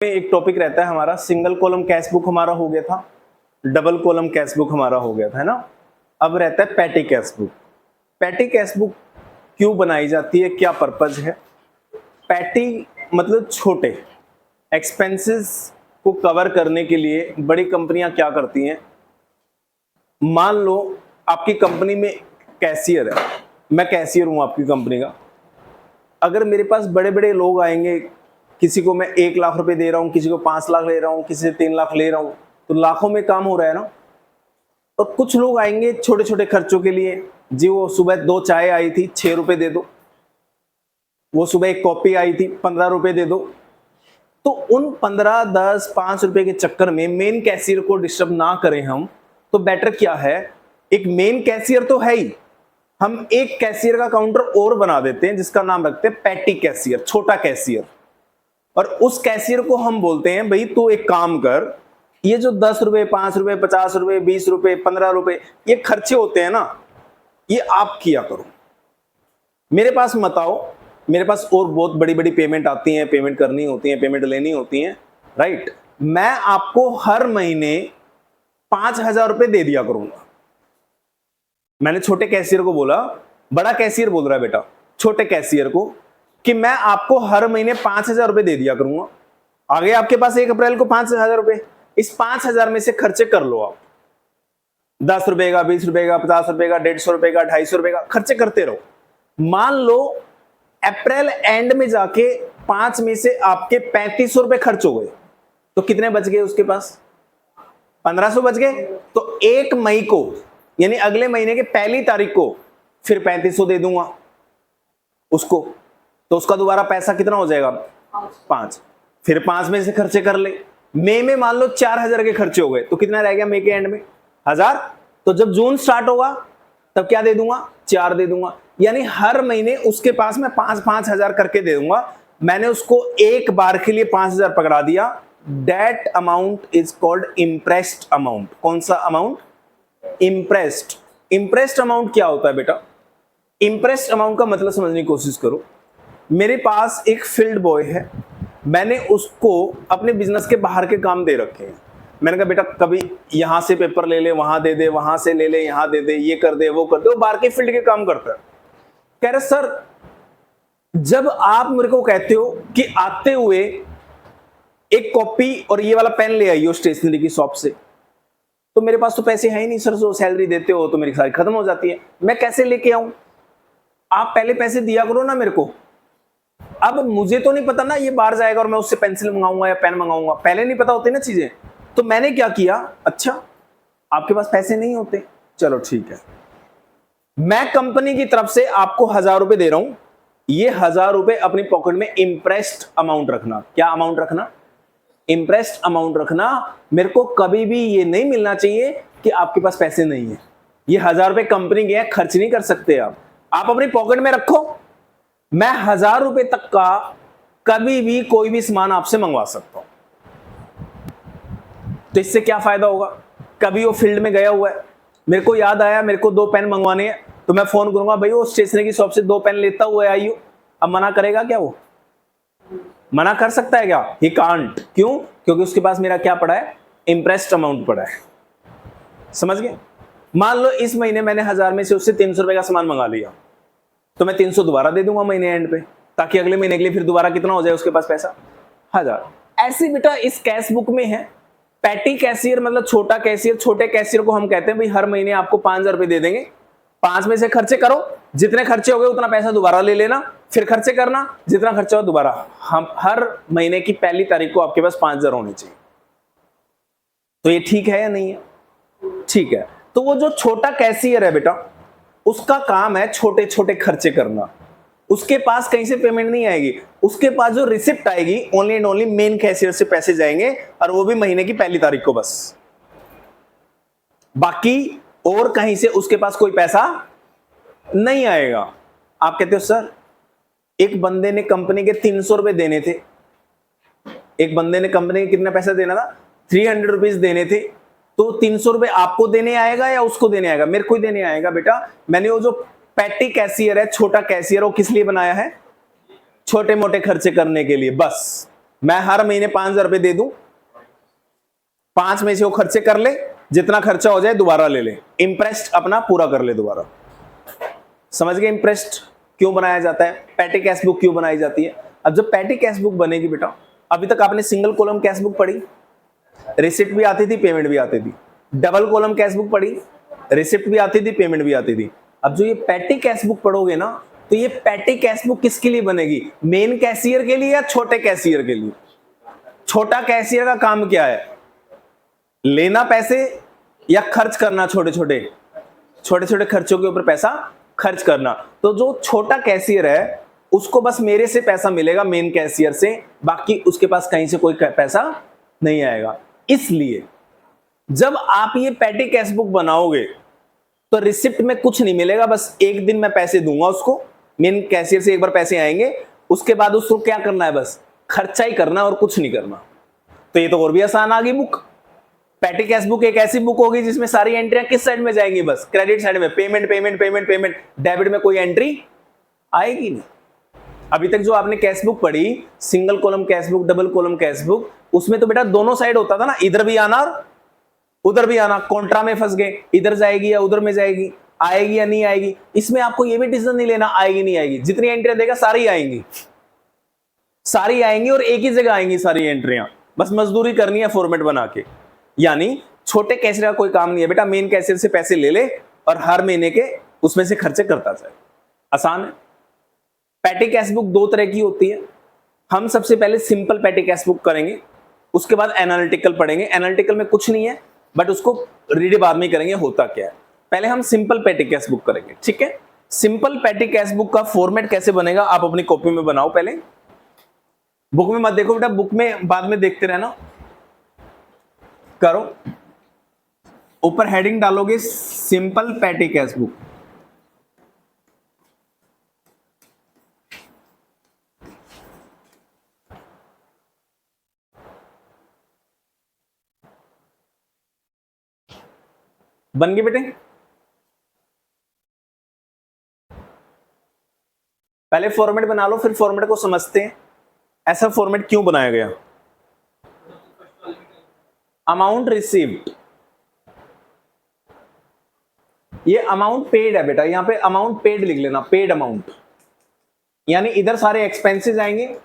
में एक टॉपिक रहता है हमारा, सिंगल कॉलम कैश बुक हमारा हो गया था, डबल कॉलम कैश बुक हमारा हो गया था, है ना। अब रहता है petty cash book. Petty cash book क्यों बनाई जाती है, क्या पर्पज है? पैटी मतलब छोटे एक्सपेंसेस को कवर करने के लिए बड़ी कंपनियां क्या करती हैं, मान लो आपकी कंपनी में कैशियर है, मैं कैशियर हूं आपकी कंपनी का। अगर मेरे पास बड़े बड़े लोग आएंगे, किसी को मैं 1 लाख रुपए दे रहा हूं, किसी को 5 लाख ले रहा हूं, किसी से 3 लाख ले रहा हूं, तो लाखों में काम हो रहा है ना। और कुछ लोग आएंगे छोटे छोटे खर्चों के लिए, जी वो सुबह 2 चाय आई थी 6 रुपए दे दो, वो सुबह 1 कॉपी आई थी 15 रुपए दे दो। तो उन 15, 10, 5 रुपए के चक्कर में मेन कैशियर को डिस्टर्ब ना करें हम, तो बेटर क्या है, एक मेन कैशियर तो है ही, हम एक कैशियर का काउंटर और बना देते हैं जिसका नाम रखते हैं पैटी कैशियर, छोटा कैशियर। और उस कैशियर को हम बोलते हैं भाई तू एक काम कर, ये जो 10 रुपए, 5 रुपए, 50 रुपए, 20 रुपए, 15 रुपए ये खर्चे होते हैं ना, ये आप किया करो, मेरे पास मत आओ। मेरे पास और बहुत बड़ी बड़ी पेमेंट आती हैं, पेमेंट करनी होती है, पेमेंट लेनी होती है, राइट। मैं आपको हर महीने 5,000 रुपए दे दिया करूंगा। मैंने छोटे कैशियर को बोला, बड़ा कैशियर बोल रहा है बेटा छोटे कैशियर को कि मैं आपको हर महीने 5,000 रुपए दे दिया करूंगा। आगे आपके पास 1 अप्रैल को 5,000 रुपए, इस 5,000 में से खर्चे कर लो आप, 10 रुपए का, 20 रुपए का, 50 रुपए का, 150 रुपए का, 250 रुपए का खर्चे करते रहो। मान लो अप्रैल एंड में जाके 5 में से आपके 3500 रुपए खर्च हो गए, तो कितने बच गए उसके पास? 1500 बच गए। तो 1 मई को यानी अगले महीने के 1 तारीख को फिर 3500 दे दूंगा उसको, तो उसका दोबारा पैसा कितना हो जाएगा? 5। फिर 5 में से खर्चे कर ले। मई में मान लो 4,000 के खर्चे हो गए, तो कितना रह गया मई के एंड में? 1,000। तो जब जून स्टार्ट होगा तब क्या दे दूंगा? 4 दे दूंगा। यानी हर महीने उसके पास मैं 5-5 हजार करके दे दूंगा। मैंने उसको एक बार के लिए 5,000 पकड़ा दिया। That amount is called impressed amount. कौन सा अमाउंट? इंप्रेस्ड। इंप्रेस्ड अमाउंट क्या होता है बेटा? इंप्रेस्ड अमाउंट का मतलब समझने की कोशिश करो। मेरे पास एक फील्ड बॉय है, मैंने उसको अपने बिजनेस के बाहर के काम दे रखे हैं। मैंने कहा बेटा कभी यहां से पेपर ले ले, वहां दे दे, वहां से ले ले, यहां दे दे, ये कर दे, वो कर दे। वो बाहर के फील्ड के काम करता है। कह रहे सर जब आप मेरे को कहते हो कि आते हुए एक कॉपी और ये वाला पेन ले आइयो स्टेशनरी की शॉप से, तो मेरे पास तो पैसे हैं ही नहीं सर, जो सैलरी देते हो तो मेरी सारी खत्म हो जाती है, मैं कैसे लेके आऊं? आप पहले पैसे दिया करो ना मेरे को। अब मुझे तो नहीं पता ना ये बाहर जाएगा और मैं उससे पेंसिल मंगाऊंगा या पेन मंगाऊंगा, पहले नहीं पता होती ना चीजें। तो मैंने क्या किया, अच्छा आपके पास पैसे नहीं होते, चलो ठीक है, मैं कंपनी की तरफ से आपको 1,000 रुपए दे रहा हूं, ये 1,000 रुपए अपनी पॉकेट में इंप्रेस्ड अमाउंट रखना। क्या अमाउंट रखना? इंप्रेस्ड अमाउंट रखना। मेरे को कभी भी ये नहीं मिलना चाहिए कि आपके पास पैसे नहीं है। ये 1,000 रुपए कंपनी के हैं, खर्च नहीं कर सकते आप अपनी पॉकेट में रखो। मैं 1,000 रुपए तक का कभी भी कोई भी सामान आपसे मंगवा सकता हूं। तो इससे क्या फायदा होगा? कभी वो फील्ड में गया हुआ है, मेरे को याद आया मेरे को 2 पेन मंगवाने हैं, तो मैं फोन करूंगा भाई वो स्टेशनरी की शॉप से 2 पेन लेता हुआ आइयो। अब मना करेगा क्या? वो मना कर सकता है क्या? He can't. क्यों? क्योंकि उसके पास मेरा क्या पड़ा है? इंप्रेस्ड अमाउंट पड़ा है। समझ गए? मान लो इस महीने मैंने 1,000 में से उससे 300 रुपए का सामान मंगा लिया, तो मैं 300 दोबारा दे दूंगा महीने एंड पे, ताकि अगले महीने के लिए फिर दोबारा कितना हो जाए उसके पास पैसा? 1,000। ऐसे बेटा इस कैश बुक में है। पैटी कैशियर मतलब छोटा कैशियर। छोटे कैशियर को हम कहते हैं भाई हर महीने आपको 5,000 रुपए दे देंगे, 5 में से खर्चे करो, जितने खर्चे हो गए उतना पैसा दोबारा ले लेना, फिर खर्चे करना, जितना खर्चा हो दोबारा। हम हर महीने की 1 तारीख को आपके पास 5,000 होने चाहिए। तो ये ठीक है या नहीं है? ठीक है। तो वो जो छोटा कैशियर है बेटा, उसका काम है छोटे छोटे खर्चे करना। उसके पास कहीं से पेमेंट नहीं आएगी, उसके पास जो रिसिप्ट आएगी only and only main cashier से पैसे जाएंगे, और वो भी महीने की 1 तारीख को बस। बाकी और कहीं से उसके पास कोई पैसा नहीं आएगा। आप कहते हो सर एक बंदे ने कंपनी के 300 रुपए देने थे, एक बंदे ने कंपनी के कितना पैसा देना था? 300 रुपीज देने थे, तो 300 रुपए आपको देने आएगा या उसको देने आएगा? मेरे को ही देने आएगा बेटा। मैंने वो जो पैटी कैशियर है, छोटा कैशियर, वो किस लिए बनाया है? छोटे मोटे खर्चे करने के लिए बस। मैं हर महीने 5,000 रुपए दे दूं, 5 में से वो खर्चे कर ले, जितना खर्चा हो जाए दोबारा ले ले, इंटरेस्ट अपना पूरा कर ले दोबारा। समझ गए इंटरेस्ट क्यों बनाया जाता है, पैटी कैश बुक क्यों बनाई जाती है। अब जब पैटी कैश बुक बनेगी बेटा, अभी तक आपने सिंगल कॉलम कैश बुक पढ़ी, रिसिप्ट भी आती थी, पेमेंट भी आती थी। डबल कॉलम कैश बुक पढ़ी, रिसिप्ट भी आती थी, पेमेंट भी आती थी। अब जो ये पैटी कैश बुक पढ़ोगे ना, तो ये पैटी कैश बुक किसके लिए बनेगी, मेन कैशियर के लिए या छोटे कैशियर के लिए। छोटा कैशियर का काम क्या है, लेना पैसे या खर्च करना, छोटे छोटे खर्चों के ऊपर पैसा खर्च करना। तो जो छोटा कैशियर है उसको बस मेरे से पैसा मिलेगा, मेन कैशियर से, बाकी उसके पास कहीं से कोई पैसा नहीं आएगा। इसलिए जब आप ये पैटी कैश बुक बनाओगे तो रिसिप्ट में कुछ नहीं मिलेगा, बस एक दिन मैं पैसे दूंगा उसको, मेन कैशियर से एक बार पैसे आएंगे, उसके बाद उसको क्या करना है, बस खर्चा ही करना और कुछ नहीं करना। तो ये तो और भी आसान आ गई बुक। पैटी कैश बुक एक ऐसी बुक होगी जिसमें सारी एंट्रियां किस साइड में जाएंगी, बस क्रेडिट साइड में, payment payment payment payment, debit में कोई एंट्री आएगी नहीं। अभी तक जो आपने कैश बुक पढ़ी, single column cash book, double column cash book, उसमें तो बेटा दोनों साइड होता था ना, इधर भी आना और उधर भी आना। कॉन्ट्रा में फंस गए, इधर जाएगी या उधर में जाएगी, आएगी या नहीं आएगी। इसमें आपको ये भी डिसीजन नहीं लेना आएगी नहीं आएगी, जितनी एंट्रियां देगा सारी आएंगी, सारी आएंगी और एक ही जगह आएंगी सारी एंट्रियां, बस मजदूरी करनी है फॉर्मेट बना के। यानी छोटे कैशियर का कोई काम नहीं है बेटा, मेन कैशियर से पैसे ले ले और हर महीने के उसमें से खर्चे करता जाए, आसान है। पैटी कैश बुक दो तरह की होती है। हम सबसे पहले सिंपल पैटी कैश बुक करेंगे, उसके बाद एनालिटिकल पढ़ेंगे। एनालिटिकल में कुछ नहीं है, बट उसको रीड बाद में करेंगे होता क्या है। पहले हम सिंपल पैटी कैश बुक करेंगे, ठीक है। सिंपल पैटी कैश बुक का फॉर्मेट कैसे बनेगा, आप अपनी कॉपी में बनाओ, पहले बुक में मत देखो बेटा, बुक में बाद में देखते रहना। करो, ऊपर हेडिंग डालोगे सिंपल पैटी कैश बुक। बन गई बेटे, पहले फॉर्मेट बना लो, फिर फॉर्मेट को समझते हैं ऐसा फॉर्मेट क्यों बनाया गया। अमाउंट रिसीव्ड, ये अमाउंट पेड है बेटा, यहां पे अमाउंट पेड लिख लेना, पेड अमाउंट। यानी इधर सारे एक्सपेंसेस आएंगे,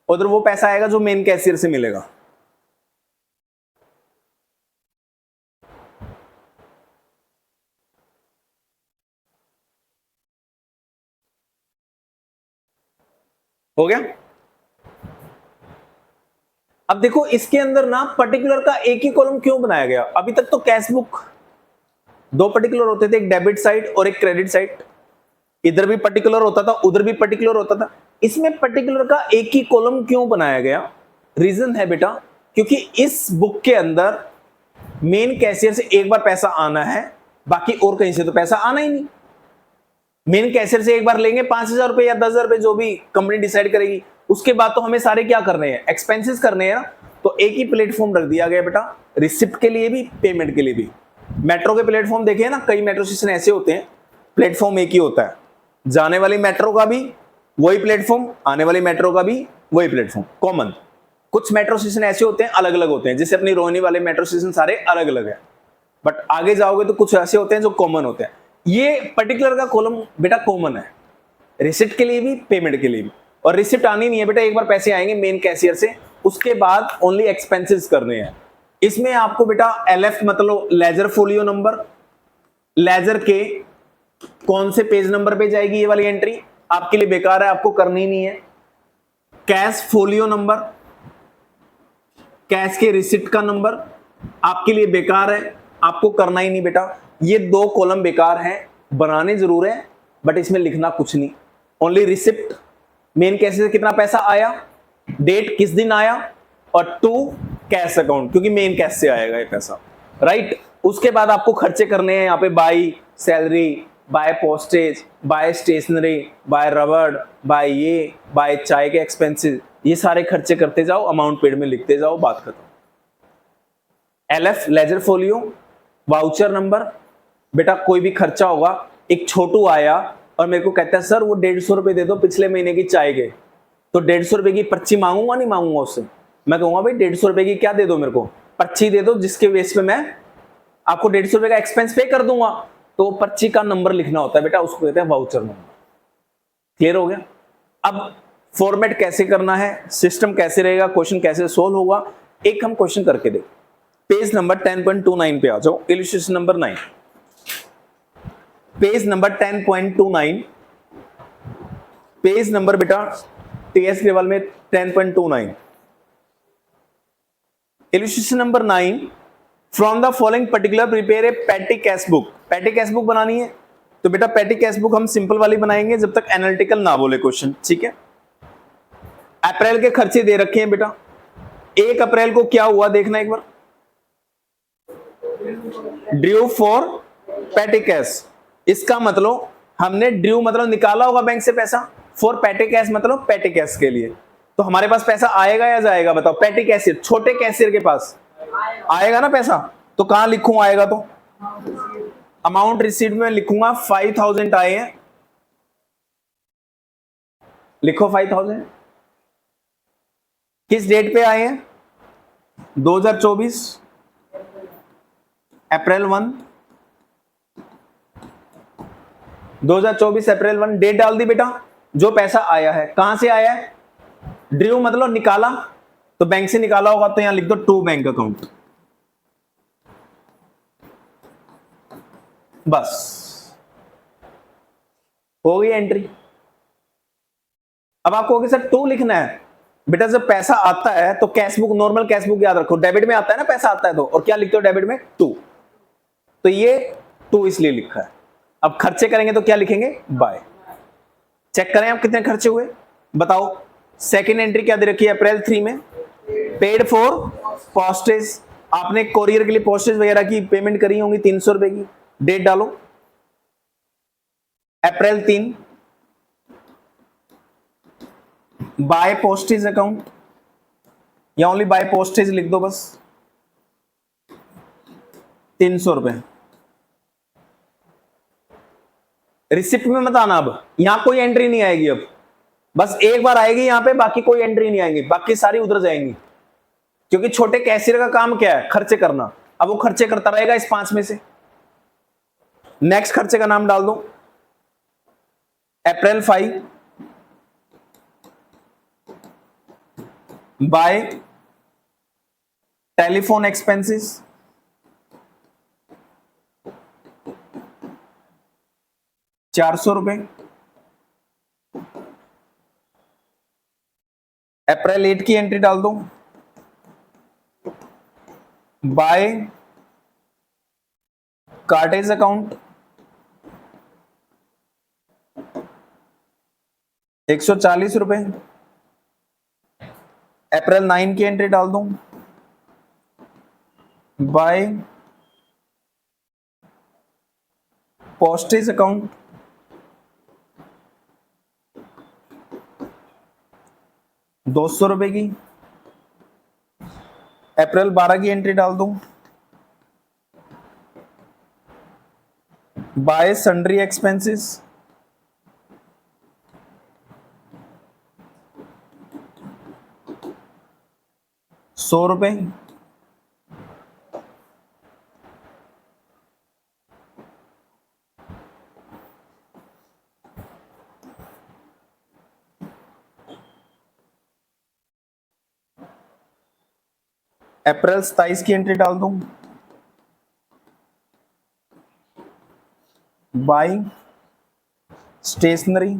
उधर वो पैसा आएगा जो मेन कैशियर से मिलेगा। हो गया। अब देखो इसके अंदर ना पर्टिकुलर का एक ही कॉलम क्यों बनाया गया। अभी तक तो कैश बुक दो पर्टिकुलर होते थे, एक डेबिट साइड और एक क्रेडिट साइड। इधर भी पर्टिकुलर होता था, उधर भी पर्टिकुलर होता था। इसमें पर्टिकुलर का एक ही कॉलम क्यों बनाया गया, रीजन है बेटा, क्योंकि इस बुक के अंदर मेन कैशियर से एक बार पैसा आना है, बाकी और कहीं से तो पैसा आना ही नहीं। मेन कैशियर से एक बार लेंगे 5,000 रुपए या 10,000 रुपए, जो भी कंपनी डिसाइड करेगी, उसके बाद तो हमें सारे क्या करने हैं, एक्सपेंसेस करने हैं ना। तो एक ही प्लेटफॉर्म रख दिया गया बेटा, रिसिप्ट के लिए भी, पेमेंट के लिए भी। मेट्रो के प्लेटफॉर्म देखे ना, कई मेट्रो स्टेशन ऐसे होते हैं प्लेटफॉर्म एक ही होता है, जाने वाली मेट्रो का भी वही प्लेटफॉर्म, आने वाली मेट्रो का भी वही प्लेटफॉर्म, कॉमन। कुछ मेट्रो स्टेशन ऐसे होते हैं अलग अलग होते हैं, जैसे अपनी रोहिणी वाले मेट्रो स्टेशन सारे अलग अलग है, बट आगे जाओगे तो कुछ ऐसे होते हैं जो कॉमन होते हैं। ये पर्टिकुलर का कॉलम बेटा कॉमन है, रिसिप्ट के लिए भी, पेमेंट के लिए भी। और रिसिप्ट आनी नहीं है बेटा, एक बार पैसे आएंगे मेन कैशियर से, उसके बाद ओनली एक्सपेंसेस करने हैं। इसमें आपको बेटा एलएफ मतलब लेजर फोलियो नंबर, लेजर के कौन से पेज नंबर पे जाएगी ये वाली एंट्री, आपके लिए बेकार है, आपको करनी नहीं है। कैश फोलियो नंबर, कैश के रिसिप्ट का नंबर आपके लिए बेकार है, आपको करना ही नहीं बेटा। ये दो कॉलम बेकार हैं, बनाने जरूर है बट इसमें लिखना कुछ नहीं। ओनली रिसिप्ट, मेन कैश से कितना पैसा आया, डेट किस दिन आया, और टू कैश अकाउंट, क्योंकि मेन कैश से आएगा ये पैसा, राइट। उसके बाद आपको खर्चे करने हैं यहाँ पे, by salary, by postage, by stationery, by रबड़, बाय ये, बाय चाय के एक्सपेंसेस, ये सारे खर्चे करते जाओ, अमाउंट पेड में लिखते जाओ, बात खत्म। LF ledger folio, voucher number, बेटा कोई भी खर्चा होगा, एक छोटू आया और मेरे को कहता है सर वो 150 रुपए दे दो पिछले महीने की चाय के, तो 150 रुपए की पर्ची मांगूंगा नहीं मांगूंगा उससे? मैं कहूंगा भाई 150 रुपए की क्या दे दो मेरे को, पर्ची दे दो, जिसके बेस पे मैं आपको 150 रुपए का एक्सपेंस पे कर दूंगा। तो पर्ची का नंबर लिखना होता है बेटा, उसको कहते हैं वाउचर नंबर। क्लियर हो गया? अब फॉर्मेट कैसे करना है, सिस्टम कैसे रहेगा, क्वेश्चन कैसे सोल्व होगा, एक हम क्वेश्चन करके देख। पेज नंबर 10.29 पे आ जाओ, illustration number 9। Page number 10.29, page number बेटा टीएस लेवल में 10.29, illustration number 9। From the following particular prepare a petty cash book. Petty cash book बनानी है तो बेटा पैटी कैश बुक हम सिंपल वाली बनाएंगे जब तक एनालिटिकल ना बोले क्वेश्चन, ठीक है। अप्रैल के खर्चे दे रखे हैं बेटा, 1 अप्रैल को क्या हुआ देखना एक बार। ड्यू फॉर पैटी कैश, इसका मतलब हमने ड्यू मतलब निकाला होगा बैंक से पैसा, फॉर पैटी कैश मतलब पैटी कैश के लिए। तो हमारे पास पैसा आएगा या जाएगा बताओ? पैटी कैशियर, छोटे कैशियर के पास आएगा ना पैसा, तो कहां लिखूं आएगा? तो अमाउंट रिसीट में लिखूंगा 5000 आए हैं, लिखो 5000। किस डेट पे आए हैं? 2024 अप्रैल 1, 2024 अप्रैल 1 डेट डाल दी बेटा। जो पैसा आया है कहां से आया है? ड्यू मतलब निकाला, तो बैंक से निकाला होगा, तो यहां लिख दो टू बैंक अकाउंट, बस हो गई एंट्री। अब आपको सर टू लिखना है बेटा, जब पैसा आता है तो cash book, normal cash book याद रखो, डेबिट में आता है ना पैसा आता है तो, और क्या लिखते हो डेबिट में? टू, तो ये टू इसलिए लिखा है। अब खर्चे करेंगे तो क्या लिखेंगे? बाय। चेक करें आप कितने खर्चे हुए, बताओ। सेकेंड एंट्री क्या दे रखी है अप्रैल 3 में? पेड फॉर पोस्टेज, आपने कोरियर के लिए पोस्टेज वगैरह की पेमेंट करी होंगी 300 रुपए की। डेट डालो अप्रैल 3, बाय पोस्टेज अकाउंट, या ओनली बाय पोस्टेज लिख दो बस, 300 रुपए। रिसिप्ट में मत आना, अब यहां कोई एंट्री नहीं आएगी, अब बस एक बार आएगी यहां पे, बाकी कोई एंट्री नहीं आएगी, बाकी सारी उधर जाएंगी, क्योंकि छोटे कैशियर का काम क्या है? खर्चे करना। अब वो खर्चे करता रहेगा इस 5 में से। नेक्स्ट खर्चे का नाम डाल दो अप्रैल 5, बाय टेलीफोन एक्सपेंसेस, 400 रुपए। अप्रैल 8 की एंट्री डाल दो, बाय कार्टेज अकाउंट, 140 रुपए। अप्रैल 9 की एंट्री डाल दूं, बाय पोस्टेज अकाउंट, 200 रुपए की। अप्रैल 12 की एंट्री डाल दूं, बाय सन्ड्री एक्सपेंसेस, 100 रुपए। अप्रैल 27 की एंट्री डाल दूं, बाय स्टेशनरी,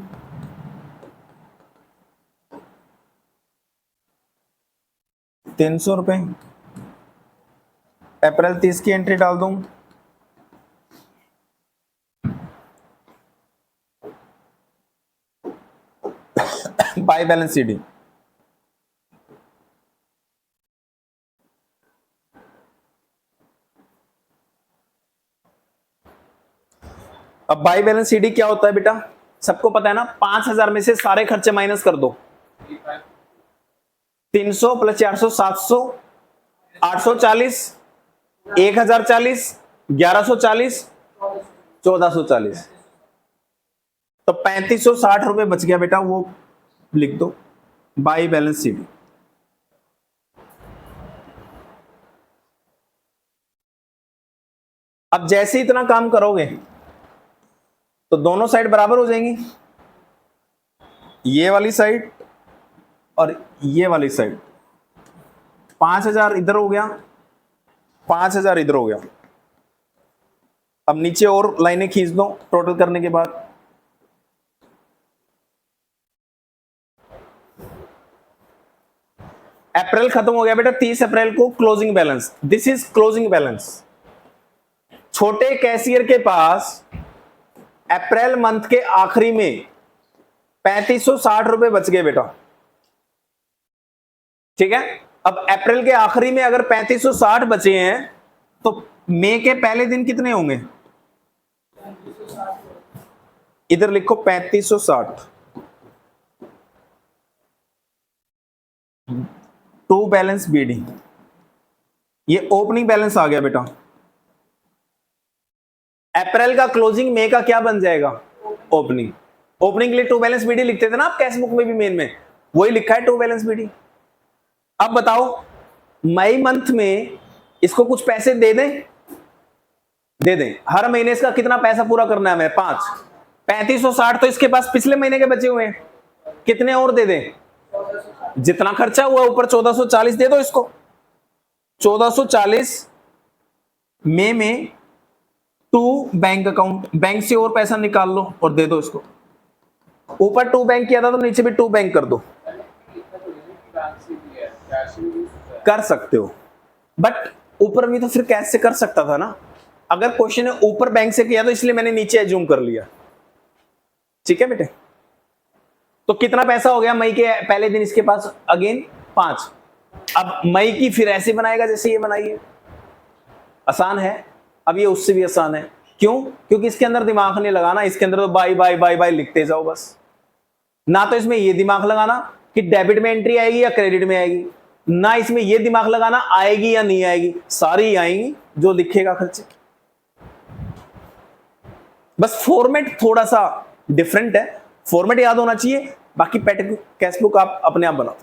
300 रुपए। अप्रैल 30 की एंट्री डाल दूं, बाय बैलेंस सीडी, अब बाय बैलेंस सीडी क्या होता है बेटा? सबको पता है ना, 5000 में से सारे खर्चे माइनस कर दो, 300 प्लस 400 700, 840, 1040, 1140, 1440, तो 3560 रुपए बच गया बेटा, वो लिख दो। By balance CD. अब जैसे इतना काम करोगे तो दोनों साइड बराबर हो जाएंगी, ये वाली साइड और ये वाली साइड। 5000 इधर हो गया, 5000 इधर हो गया। अब नीचे और लाइनें खींच दो टोटल करने के बाद। अप्रैल खत्म हो गया बेटा, 30 अप्रैल को closing balance, this is closing balance. छोटे कैशियर के पास अप्रैल मंथ के आखिरी में 3560 रुपए बच गए बेटा, ठीक है। अब अप्रैल के आखिरी में अगर 3560 बचे हैं तो मई के पहले दिन कितने होंगे, इधर लिखो 3560 टू बैलेंस बीडी, ये ओपनिंग बैलेंस आ गया बेटा। अप्रैल का क्लोजिंग मई का क्या बन जाएगा, ओपनिंग। ओपनिंग के लिए टू बैलेंस बीडी लिखते थे ना आप कैश बुक में भी, मेन में वही लिखा है टू बैलेंस बीडी। अब बताओ मई मंथ में इसको कुछ पैसे दे दें, दे दें। हर महीने इसका कितना पैसा पूरा करना है हमें, 5। 3560 तो इसके पास पिछले महीने के बचे हुए हैं, कितने और दे दें, जितना खर्चा हुआ ऊपर 1440 दे दो इसको। 1440 मई में टू बैंक अकाउंट, बैंक से और पैसा निकाल लो और दे दो इसको। ऊपर टू बैंक किया था तो नीचे भी टू बैंक कर दो, कर सकते हो, बट ऊपर भी तो फिर कैश से कर सकता था ना। अगर क्वेश्चन है ऊपर बैंक से किया तो इसलिए मैंने नीचे एज्यूम कर लिया, ठीक है बेटे। तो कितना पैसा हो गया मई के पहले दिन इसके पास, अगेन 5। अब मई की फिर ऐसे बनाएगा जैसे ये बनाइए, आसान है। अब ये उससे भी आसान है, क्यों, क्योंकि इसके अंदर दिमाग नहीं लगाना, इसके अंदर तो बाई बाई बाई बाई लिखते जाओ बस। ना तो इसमें ये दिमाग लगाना कि डेबिट में एंट्री आएगी या क्रेडिट में आएगी, ना इसमें ये दिमाग लगाना आएगी या नहीं आएगी, सारी आएंगी जो दिखेगा खर्चे। बस फॉर्मेट थोड़ा सा डिफरेंट है, फॉर्मेट याद होना चाहिए, बाकी पैटर्न कैश बुक आप अपने आप बनाओ,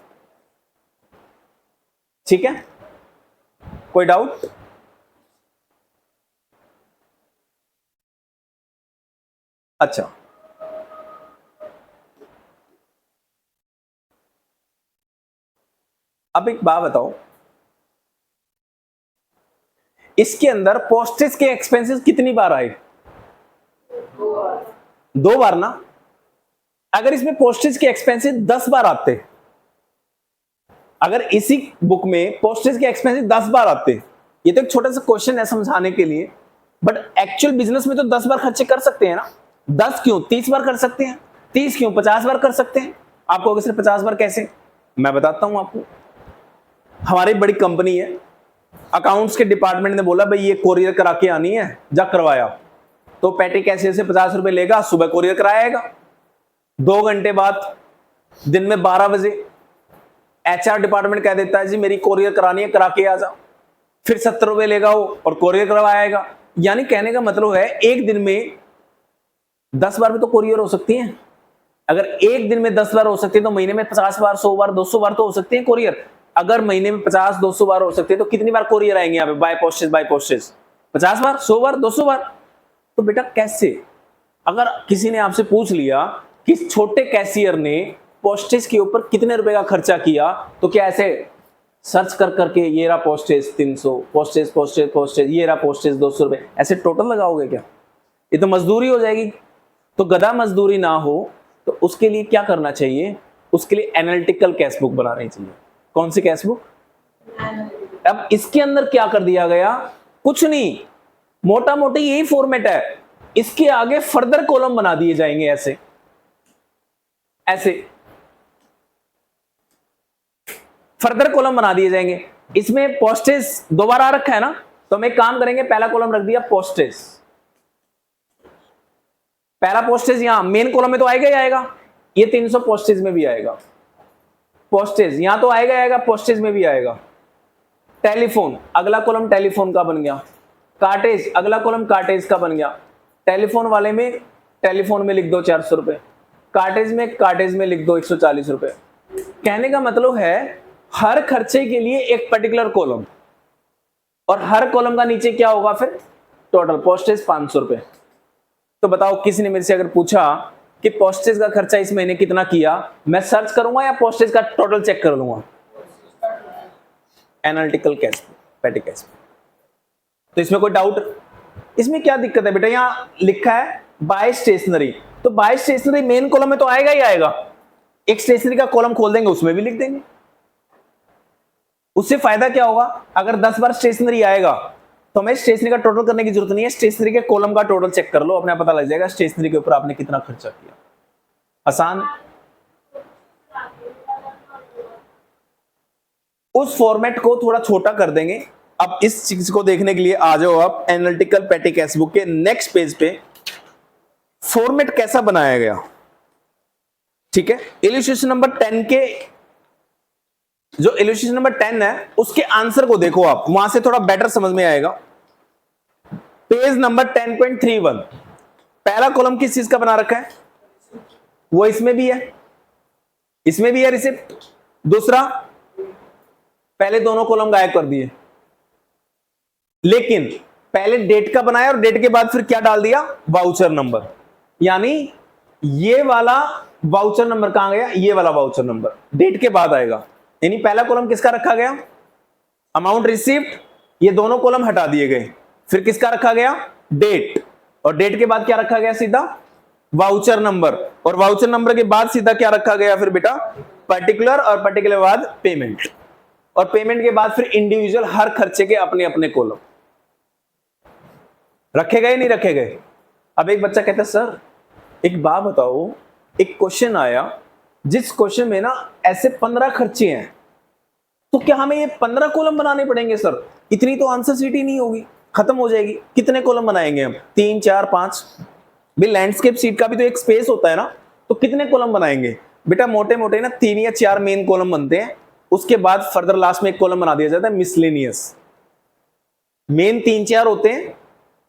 ठीक है। कोई डाउट? अच्छा, अब एक बात बताओ, इसके अंदर पोस्टेज के एक्सपेंसेस कितनी बार आए, 2 बार ना। अगर इसमें पोस्टेज के एक्सपेंसेस 10 बार आते, अगर इसी बुक में पोस्टेज के एक्सपेंसेस 10 बार आते, ये तो एक छोटा सा क्वेश्चन है समझाने के लिए, बट एक्चुअल बिजनेस में तो 10 बार खर्चे कर सकते हैं ना। 10 क्यों, 30 बार कर सकते हैं, 30 क्यों, 50 बार कर सकते हैं। आप कहोगे सिर्फ 50 बार कैसे, मैं बताता हूं आपको। हमारी बड़ी कंपनी है, अकाउंट्स के डिपार्टमेंट ने बोला भाई ये कोरियर करा के आनी है, जा करवाया, तो पैटी कैशियर से 50 रुपए लेगा, सुबह कोरियर कराएगा। 2 घंटे बाद दिन में 12 बजे एचआर डिपार्टमेंट कह देता है जी मेरी कोरियर करानी है, करा के आ जाओ। फिर 70 रुपए लेगा वो और कोरियर करवाएगा। यानी कहने का मतलब है एक दिन में 10 बार भी तो कोरियर हो सकती है। अगर एक दिन में 10 बार हो सकती है तो महीने में 50 बार, 100 बार, 200 बार तो हो सकती है कोरियर। अगर महीने में 50-200 बार हो सकती है तो कितनी बार कोरियर आएंगे यहाँ पे, बाय पोस्टेज 50 बार, 100 बार, 200 बार। तो बेटा कैसे, अगर किसी ने आपसे पूछ लिया कि छोटे कैशियर ने पोस्टेज के ऊपर कितने रुपए का खर्चा किया, तो क्या ऐसे सर्च कर करके ये रहा पोस्टेज 300, पोस्टेज पोस्टेज पोस्टेज, ये रहा पोस्टेज 200 रुपए, ऐसे टोटल लगाओगे क्या? ये तो मजदूरी हो जाएगी। तो गधा मजदूरी ना हो तो उसके लिए क्या करना चाहिए, उसके लिए एनालिटिकल कैश बुक बनानी चाहिए। कौन सी कैश बुक? अब इसके अंदर क्या कर दिया गया, कुछ नहीं, मोटा मोटी यही फॉर्मेट है। इसके आगे फर्दर कॉलम बना दिए जाएंगे, ऐसे ऐसे फर्दर कॉलम बना दिए जाएंगे। इसमें पोस्टेज 2 बार आ रखा है ना, तो हम एक काम करेंगे, पहला कॉलम रख दिया पोस्टेज, पहला पोस्टेज यहां मेन कॉलम में तो आएगा ही आएगा, ये 300 पोस्टेज में भी आएगा, पोस्टेज यहां तो आएगा आएगा, पोस्टेज में भी आएगा। टेलीफोन, अगला कॉलम टेलीफोन का बन गया। कार्टेज, अगला कॉलम कार्टेज का बन गया। टेलीफोन वाले में टेलीफोन में लिख दो 400 रुपए, कार्टेज में लिख दो 140 रुपए। कहने का मतलब है हर खर्चे के लिए एक पर्टिकुलर कॉलम, और हर कॉलम का नीचे क्या होगा फिर टोटल पोस्टेज 500 रुपए। तो बताओ किसी ने मेरे से अगर पूछा कि पोस्टेज का खर्चा इस महीने कितना किया, मैं सर्च करूंगा या पोस्टेज का टोटल चेक कर लूंगा? एनालिटिकल कैश बुक, पेटी कैश बुक। तो इसमें कोई डाउट? इसमें क्या दिक्कत है बेटा? यहां लिखा है बाय स्टेशनरी, तो बाय स्टेशनरी मेन कॉलम में तो आएगा ही आएगा। एक स्टेशनरी का कॉलम खोल देंगे, उसमें भी लिख देंगे। उससे फायदा क्या होगा? अगर 10 बार स्टेशनरी आएगा तो हमें स्टेशनरी का टोटल करने की जरूरत नहीं है, स्टेशनरी के कॉलम का टोटल चेक कर लो, अपने आप पता लग जाएगा स्टेशनरी के ऊपर आपने कितना खर्चा किया। आसान। उस फॉर्मेट को थोड़ा छोटा कर देंगे। अब इस चीज को देखने के लिए आ जाओ आप एनालिटिकल पेटी कैश बुक के नेक्स्ट पेज पे। फॉर्मेट कैसा बनाया गया, ठीक है। इलस्ट्रेशन नंबर 10 के जो इलस्ट्रेशन नंबर 10 है उसके आंसर को देखो आप, वहां से थोड़ा बेटर समझ में आएगा। पेज नंबर 10.31, पहला कॉलम किस चीज का बना रखा है? वो इसमें भी है, इसमें भी है रिसिप्ट। दूसरा, पहले दोनों कॉलम गायब कर दिए, लेकिन पहले डेट का बनाया और डेट के बाद फिर क्या डाल दिया? Voucher number. यानी ये वाला वाउचर नंबर कहां गया? ये वाला वाउचर नंबर डेट के बाद आएगा। यानी पहला कॉलम किसका रखा गया? अमाउंट रिसीव्ड, ये दोनों कॉलम हटा दिए गए। फिर किसका रखा गया? डेट, और डेट के बाद क्या रखा गया? सीधा वाउचर नंबर, और वाउचर नंबर के बाद सीधा क्या रखा गया फिर बेटा? पर्टिकुलर, और पर्टिकुलर के बाद पेमेंट, और पेमेंट के बाद फिर इंडिविजुअल हर खर्चे के अपने अपने कॉलम रखे गए, नहीं रखे गए। अब एक बच्चा कहता है सर एक बात बताओ, एक क्वेश्चन आया जिस क्वेश्चन में ना ऐसे 15 खर्चे हैं, तो क्या हमें ये 15 कॉलम बनाने पड़ेंगे सर? इतनी तो आंसर शीट ही नहीं होगी, खत्म हो जाएगी। कितने कॉलम बनाएंगे हम? 3, 4, 5? भाई लैंडस्केप शीट का भी तो एक स्पेस होता है ना, तो कितने कॉलम बनाएंगे? बेटा मोटे मोटे ना 3 या 4 मेन कॉलम बनते हैं, उसके बाद फर्दर लास्ट में एक कॉलम बना दिया जाता है मिसलेनियस। मेन 3-4 होते हैं,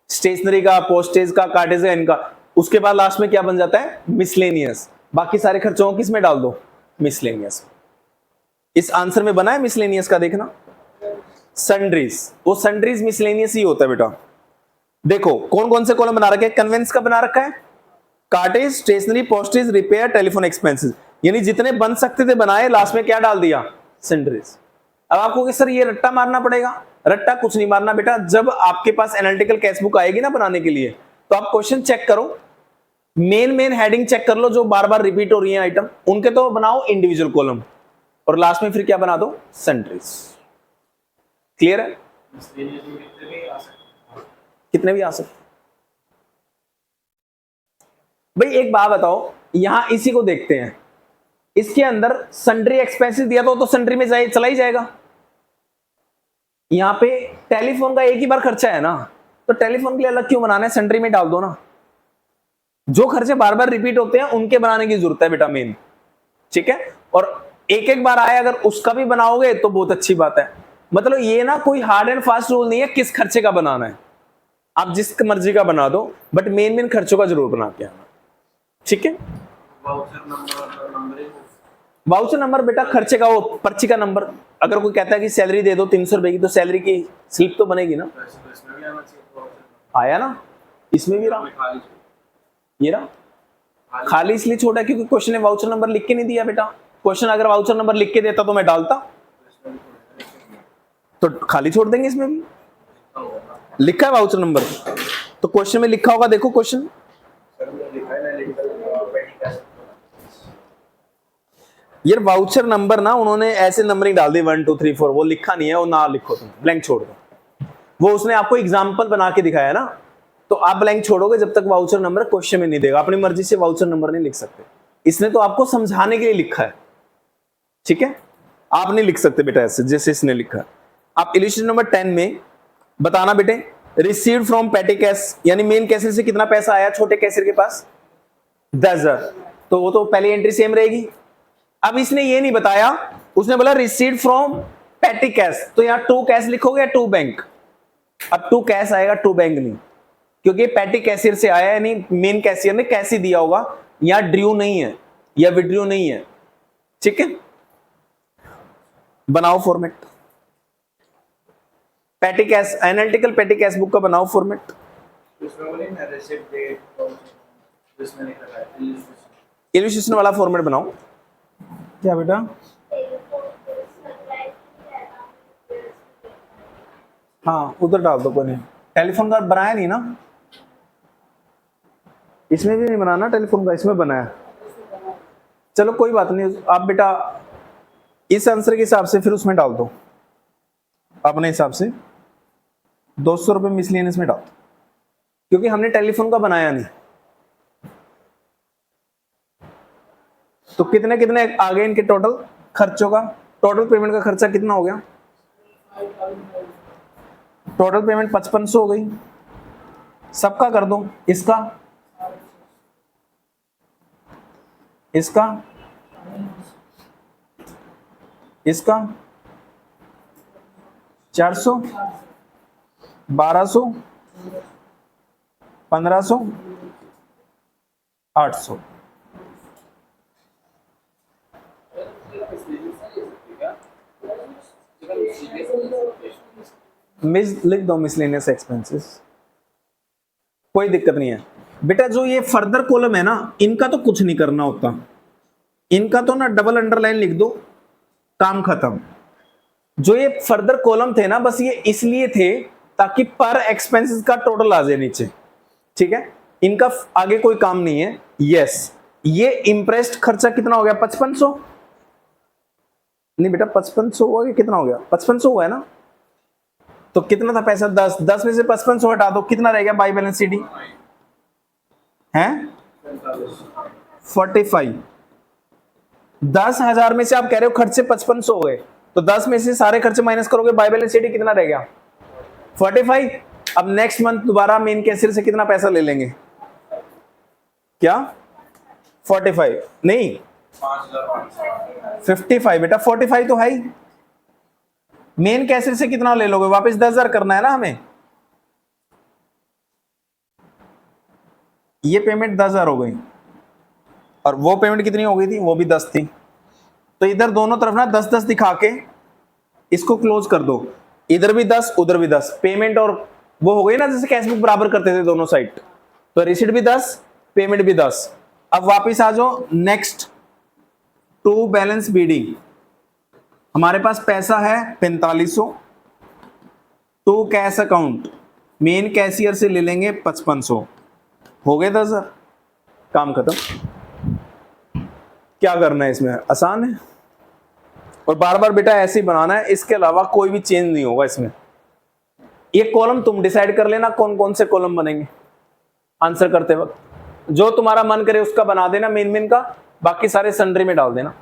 स्टेशनरी का, पोस्टेज का, कार्टेज का, इनका। उसके बाद लास्ट में क्या बन जाता है? मिसलेनियस। बाकी सारे खर्चों को किस में डाल दो? मिसलेनियस। इस आंसर में बना है मिसलेनियस का, देखना सन्ड्रीज, वो सन्ड्रीज मिसलेनियस ही होता है बेटा। देखो कौन कौन से कॉलम बना रखे हैं? कन्वेंस का बना रखा है, cartage, stationery, postage, repair, telephone expenses, यानी जितने बन सकते थे बनाए, लास्ट में क्या डाल दिया? सन्ड्रीज। अब आपको कि सर ये रट्टा मारना पड़ेगा? रट्टा कुछ नहीं मारना बेटा। जब आपके पास एनालिटिकल कैश बुक आएगी ना बनाने के लिए, तो आप क्वेश्चन चेक करो, मेन हेडिंग चेक कर लो जो बार बार रिपीट हो रही है आइटम, उनके तो बनाओ इंडिविजुअल कॉलम, और लास्ट में फिर क्या बना दो? सन्ड्रीज। क्लियर है? कितने भी आ सकते। भाई एक बात बताओ, यहां इसी को देखते हैं, इसके अंदर सन्ड्री एक्सपेंसेस दिया तो सन्ड्री में चला ही जाएगा। यहां पे टेलीफोन का एक ही बार खर्चा है ना, तो टेलीफोन के लिए अलग क्यों बनाना है? सन्ड्री में डाल दो ना। जो खर्चे बार बार रिपीट होते हैं उनके बनाने की जरूरत है बेटा मेन, ठीक है। और एक एक बार आए अगर उसका भी बनाओगे तो बहुत अच्छी बात है। मतलब ये ना कोई हार्ड एंड फास्ट रूल नहीं है किस खर्चे का बनाना है, आप जिस मर्जी का बना दो, बट मेन खर्चों का जरूर बना के आना, ठीक है। वाउचर नंबर बेटा खर्चे का, वो पर्ची का नंबर। अगर कोई कहता है कि सैलरी दे दो 300 रुपए की, तो सैलरी की स्लिप तो बनेगी ना। आया ना, इसमें भी रहा, ये रहा खाली, इसलिए छोटा क्योंकि क्वेश्चन ने वाउचर नंबर लिख के नहीं दिया बेटा। क्वेश्चन अगर वाउचर नंबर लिख के देता तो मैं डालता, तो खाली छोड़ देंगे। इसमें भी लिखा है वाउचर नंबर, तो क्वेश्चन में लिखा होगा, देखो क्वेश्चन। ये वाउचर नंबर ना उन्होंने ऐसे नंबरिंग डाल दी 1 2 3 4, वो लिखा नहीं है, वो ना लिखो, तुम ब्लैंक छोड़ दो। वो उसने आपको एग्जाम्पल बना के दिखाया ना, तो आप ब्लैंक छोड़ोगे जब तक वाउचर नंबर क्वेश्चन में नहीं देगा। अपनी मर्जी से वाउचर नंबर नहीं लिख सकते, इसने तो आपको समझाने के लिए लिखा है, ठीक है। आप नहीं लिख सकते बेटा ऐसे जैसे इसने लिखा है। आप इलस्ट्रेशन नंबर 10 में बताना बेटे, रिसीव्ड फ्रॉम पेटी कैश, यानी मेन कैशियर से कितना पैसा आया छोटे कैशियर के पास? 10,000, तो वो तो पहली एंट्री सेम रहेगी। अब इसने ये नहीं बताया, उसने बोला रिसीव्ड फ्रॉम पेटी कैश, तो यहाँ 2 कैश लिखोगे या 2 बैंक? अब 2 कैश आएगा, 2 बैंक नहीं, क्योंकि पेटी कैशियर से आया, यानी मेन कैशियर ने कैश ही दिया होगा, यहाँ ड्रू नहीं है या विड्रू नहीं है, ठीक है। बनाओ format, petty cash, analytical petty cash book का बनाओ फॉर्मेट। इलस्ट्रेशन वाला फॉर्मेट बनाओ। क्या बेटा? हाँ उधर डाल दो, कोई नहीं। टेलीफोन का बनाया नहीं ना, इसमें भी नहीं बनाना टेलीफोन का, इसमें बनाया। चलो कोई बात नहीं, आप बेटा इस आंसर के हिसाब से फिर उसमें डाल दो, अपने हिसाब से 200 रुपये मिसलेनियस में डाल दो, क्योंकि हमने टेलीफोन का बनाया नहीं। तो कितने कितने आ गए इनके टोटल खर्चों का? टोटल पेमेंट का खर्चा कितना हो गया? टोटल पेमेंट 5500 हो गई। सबका कर दो, इसका, इसका, इसका 400, 1200, 1500, 800। लिख दो मिसलेनियस एक्सपेंसेस, कोई दिक्कत नहीं है बेटा। जो ये फर्दर कॉलम है ना, इनका तो कुछ नहीं करना होता, इनका तो ना डबल अंडरलाइन लिख दो, काम खत्म। जो ये फर्दर कॉलम थे ना, बस ये इसलिए थे ताकि पर एक्सपेंसेस का टोटल आ जाए नीचे, ठीक है? इनका आगे कोई काम नहीं है। यस, ये इंप्रेस्ड खर्चा कितना हो गया? 5500। नहीं बेटा 5500 हुआ कि कितना हो गया? 5500 हुआ है ना। तो कितना था पैसा? 10। 10 में से 5500 हटा दो, कितना रह गया बाई बैलेंस सीडी? है 45। 10,000 में से आप कह रहे हो खर्चे 5500 हो गए, तो 10 में से सारे खर्चे माइनस करोगे, बाई बैलेंस सीडी कितना रह गया? 45। अब नेक्स्ट मंथ दोबारा मेन कैशियर से कितना पैसा ले लेंगे? क्या 45 नहीं 55 बेटा, 45 तो है ही। मेन कैशियर से कितना ले लोगे वापस? 10,000 करना है ना हमें। ये पेमेंट 10,000 हो गई, और वो पेमेंट कितनी हो गई थी? वो भी 10 थी। तो इधर दोनों तरफ ना 10-10 दिखा के इसको क्लोज कर दो, इधर भी 10 उधर भी 10। पेमेंट और वो हो गई ना, जैसे कैश बुक बराबर करते थे दोनों साइड। तो रिसीट भी 10, पेमेंट भी 10। अब वापिस आ जाओ नेक्स्ट टू बैलेंस बीडी। हमारे पास पैसा है 4500, to cash account, main cashier से ले लेंगे 5500, हो गए 10,000, काम खत्म। क्या करना है इसमें? आसान है, और बार बार बेटा ऐसे ही बनाना है, इसके अलावा कोई भी चेंज नहीं होगा इसमें। ये कॉलम तुम डिसाइड कर लेना कौन कौन से कॉलम बनेंगे आंसर करते वक्त, जो तुम्हारा मन करे उसका बना देना मेन मेन का, बाकी सारे सन्ड्री में डाल देना।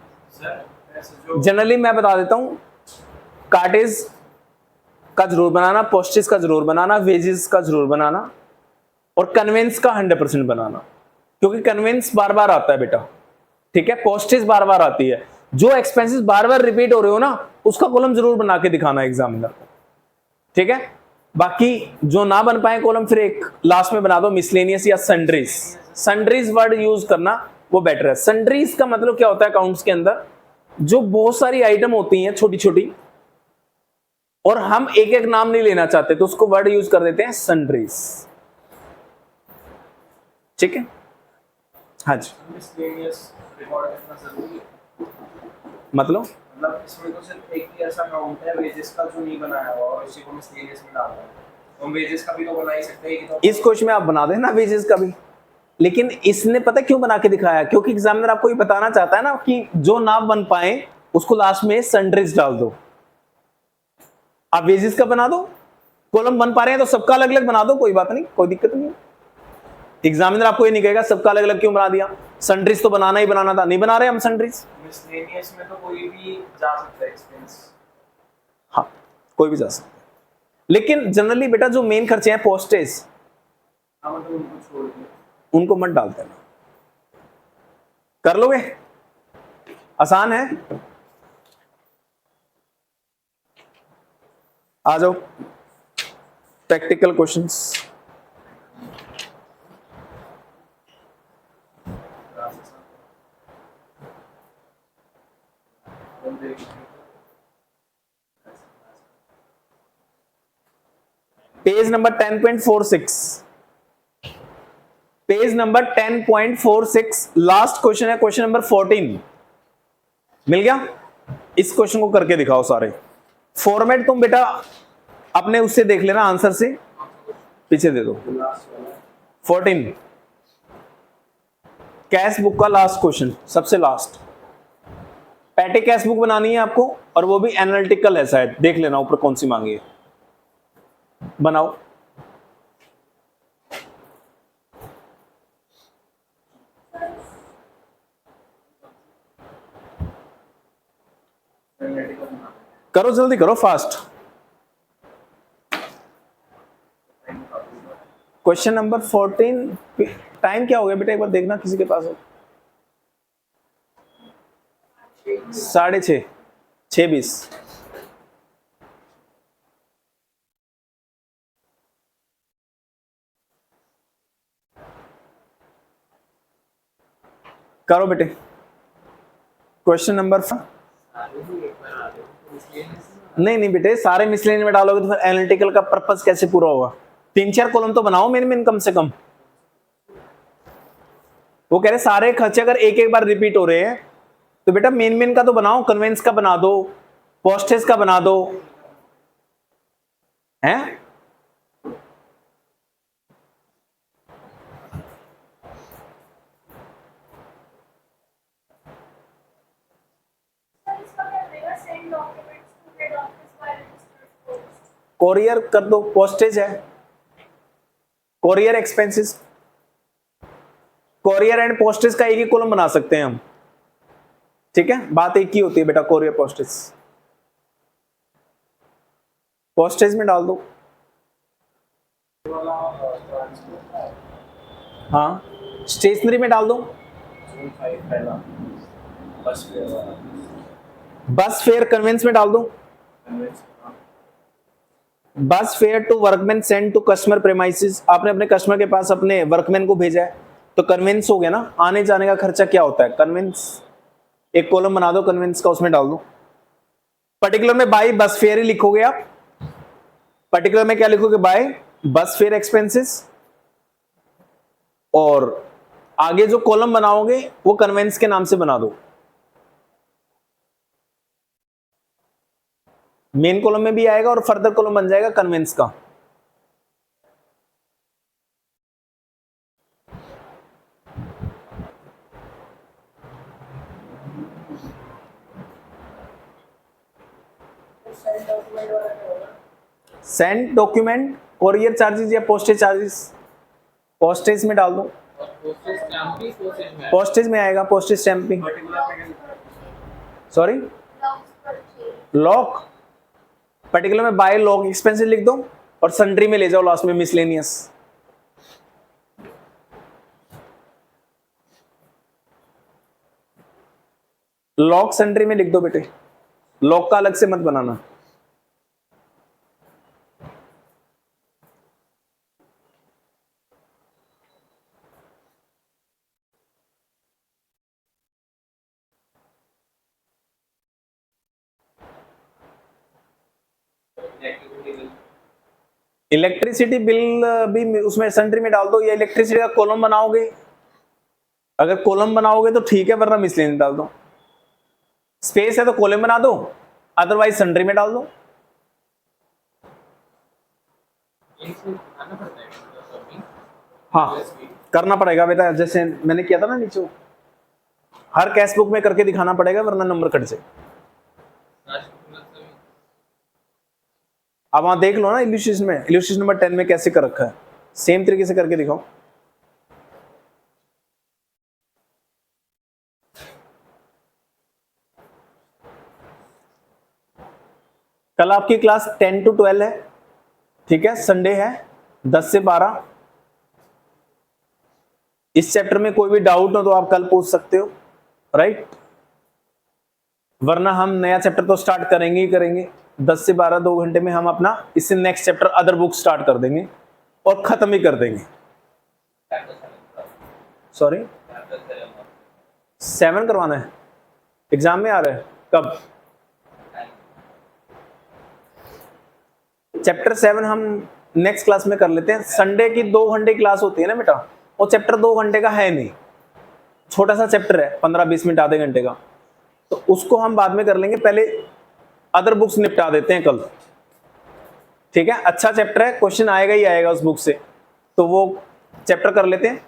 जनरली मैं बता देता हूं, कार्टेज का जरूर बनाना, पोस्टेज का जरूर बनाना, वेजेस का जरूर बनाना, और कन्वेंस का 100% बनाना, क्योंकि कन्वेंस बार बार आता है बेटा, ठीक है? पोस्टेज बार बार आती है। जो एक्सपेंसेस बार बार रिपीट हो रहे हो ना, उसका कॉलम जरूर बना के दिखाना एग्जामिनर को, ठीक है? बाकी जो ना बन पाए कॉलम, फिर एक लास्ट में बना दो मिसलेनियस या सन्ड्रीज। सन्ड्रीज वर्ड यूज करना वो बेटर है। सन्ड्रीज का मतलब क्या होता है अकाउंट्स के अंदर? जो बहुत सारी आइटम होती हैं छोटी छोटी, और हम एक एक नाम नहीं लेना चाहते, तो उसको वर्ड यूज कर देते हैं सन्ड्रीज, ठीक है? हाँ जी, मतलब इसमें तो सिर्फ एक ही ऐसा अकाउंट है वेजेस का जो नहीं बनाया हुआ, और इसी को मिसलेनियस में डालना है। हम वेजेस का भी तो बना ही सकते हैं। तो इस क्वेश्चन में आप बना देना वेजेस का भी, लेकिन इसने पता क्यों बना के दिखाया? क्योंकि एग्जामिनर आपको ये बताना चाहता है ना कि जो ना बन पाए उसको लास्ट में सन्ड्रीज डाल दो। आप वेजेस का बना दो, कॉलम बन पा रहे हैं तो सबका अलग अलग बना दो, कोई बात नहीं, कोई दिक्कत नहीं। एग्जामिनर आपको ये नहीं कहेगा सबका अलग अलग क्यों बना दिया, सन्ड्रीज तो बनाना ही बनाना था, नहीं बना रहे हम सन्ड्रीज। मिसलेनियस में तो कोई भी जा सकता है एक्सपेंस, हाँ कोई भी जा सकता है, लेकिन जनरली बेटा जो मेन खर्चे हैं पोस्टेज, मतलब उनको छोड़ दो, उनको मत डाल देना। कर लोगे? आसान है। आ जाओ practical questions. Page number 10.46, page number 10.46 last question है, क्वेश्चन नंबर 14। मिल गया? इस क्वेश्चन को करके दिखाओ सारे। फॉर्मेट तुम बेटा अपने उससे देख लेना, आंसर से पीछे दे दो। 14 कैश बुक का लास्ट क्वेश्चन, सबसे लास्ट। पैटे कैश बुक बनानी है आपको, और वो भी एनालिटिकल है शायद, देख लेना ऊपर कौन सी मांगी है, बनाओ। करो जल्दी करो, फास्ट। Question number 14। टाइम क्या हो गया बेटा, एक बार देखना किसी के पास हो। 6:30, 6:20। करो बेटे क्वेश्चन नंबर नहीं बेटे, सारे मिसलेनियस में डालोगे तो फिर एनालिटिकल का पर्पस कैसे पूरा होगा? 3-4 कॉलम तो बनाओ मेन कम से कम। वो कह रहे सारे खर्चे अगर एक एक बार रिपीट हो रहे हैं तो बेटा मेन का तो बनाओ, कन्वेंस का बना दो, पोस्टेज का बना दो, हैं? कोरियर कर दो, पोस्टेज है, courier expenses, courier and postage का एक ही कॉलम बना सकते हैं हम, ठीक है? बात एक ही होती है बेटा, कोरियर पोस्टेज। पोस्टेज में डाल दो, हाँ। स्टेशनरी में डाल दो, बस फेयर कन्वेंस में डाल दो, bus fare to workman send to customer premises, आपने अपने कस्टमर के पास अपने वर्कमैन को भेजा है तो कन्वेंस हो गया ना, आने जाने का खर्चा क्या होता है, कन्वेंस। एक कॉलम बना दो कन्वेंस का, उसमें डाल दो। पर्टिकुलर में बाय बस फेयर ही लिखोगे आप, पर्टिकुलर में क्या लिखोगे, बाय बस फेयर एक्सपेंसेस, और आगे जो कॉलम बनाओगे वो कन्वेंस के नाम से बना दो। मेन कॉलम में भी आएगा और फर्दर कॉलम बन जाएगा कन्वेंस का। सेंड डॉक्यूमेंट, कोरियर चार्जेस या पोस्टेज चार्जेस, पोस्टेज में डाल दो, पोस्टेज में आएगा, postage stamping. Sorry, lock, particular में बाय लॉक एक्सपेंसेस लिख दो और सन्ड्री में ले जाओ लास्ट में मिसलेनियस। लॉक सन्ड्री में लिख दो बेटे, लॉक का अलग से मत बनाना। इलेक्ट्रिसिटी बिल भी उसमें सन्ड्री में डाल दो, या इलेक्ट्रिसिटी का कॉलम बनाओगे, अगर कॉलम बनाओगे तो ठीक है, वरना मिसलेनियस डाल दो। स्पेस है तो कॉलम बना दो, अदरवाइज सन्ड्री में डाल दो। हाँ करना पड़ेगा बेटा, जैसे मैंने किया था ना नीचे, हर कैश बुक में करके दिखाना पड़ेगा वरना नंबर कट जाए। अब वहां देख लो ना इल्यूस्ट्रेशन में, इल्यूस्ट्रेशन नंबर 10 में कैसे कर रखा है, सेम तरीके से करके दिखाओ। कल आपकी क्लास 10 to 12 है, ठीक है? संडे है 10 से 12। इस चैप्टर में कोई भी डाउट हो तो आप कल पूछ सकते हो, राइट? वरना हम नया चैप्टर तो स्टार्ट करेंगे ही करेंगे 10 से 12, 2 घंटे में हम अपना इससे next chapter other book start कर देंगे और खत्म ही कर देंगे। सॉरी 7 करवाना है, एग्जाम में आ रहा है कब? चैप्टर 7 हम नेक्स्ट क्लास में कर लेते हैं। संडे की 2 घंटे क्लास होती है ना बेटा, वो चैप्टर 2 घंटे का है नहीं, छोटा सा चैप्टर है, 15-20 मिनट आधे घंटे का, तो उसको हम बाद में कर लेंगे, पहले अदर बुक्स निपटा देते हैं कल। ठीक है, अच्छा चैप्टर है, क्वेश्चन आएगा ही आएगा उस बुक से, तो वो चैप्टर कर लेते हैं।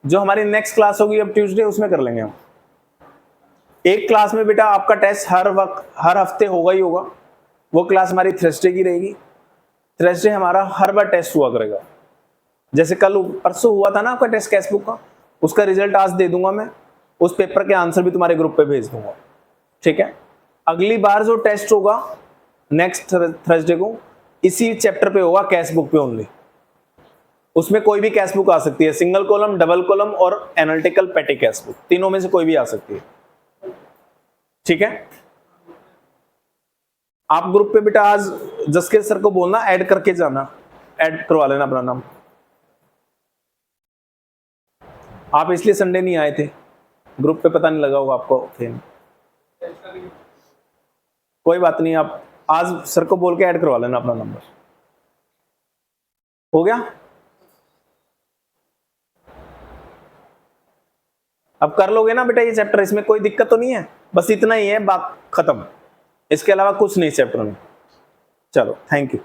जो हमारी नेक्स्ट क्लास होगी अब ट्यूसडे, उसमें कर लेंगे हम। एक क्लास में बेटा आपका टेस्ट हर हफ्ते होगा ही होगा। वो क्लास हमारी थर्सडे की रहेगी। थर्सडे हमारा हर बार टेस्ट हुआ करेगा। जैसे कल परसों हुआ था ना आपका टेस्ट कैशबुक का, उसका रिजल्ट आज दे दूंगा मैं, उस पेपर के आंसर भी तुम्हारे ग्रुप पे भेज दूंगा। ठीक है, अगली बार जो टेस्ट होगा नेक्स्ट थर्सडे को, इसी चैप्टर पे होगा, कैशबुक पे ओनली। उसमें कोई भी कैशबुक आ सकती है, सिंगल कॉलम, डबल कॉलम और एनालिटिकल पैटी कैशबुक, तीनों में से कोई भी आ सकती है। ठीक है, आप ग्रुप पे बेटा आज जसके सर को बोलना ऐड करके जाना, ऐड करवा लेना अपना नाम। आप इसलिए संडे नहीं आए थे, ग्रुप पे पता नहीं लगा होगा आपको थे। कोई बात नहीं, आप आज सर को बोल के ऐड करवा लेना अपना नंबर। हो गया, अब कर लोगे ना बेटा ये चैप्टर, इसमें कोई दिक्कत तो नहीं है, बस इतना ही है, बात खत्म, इसके अलावा कुछ नहीं चैप्टर में। चलो, थैंक यू।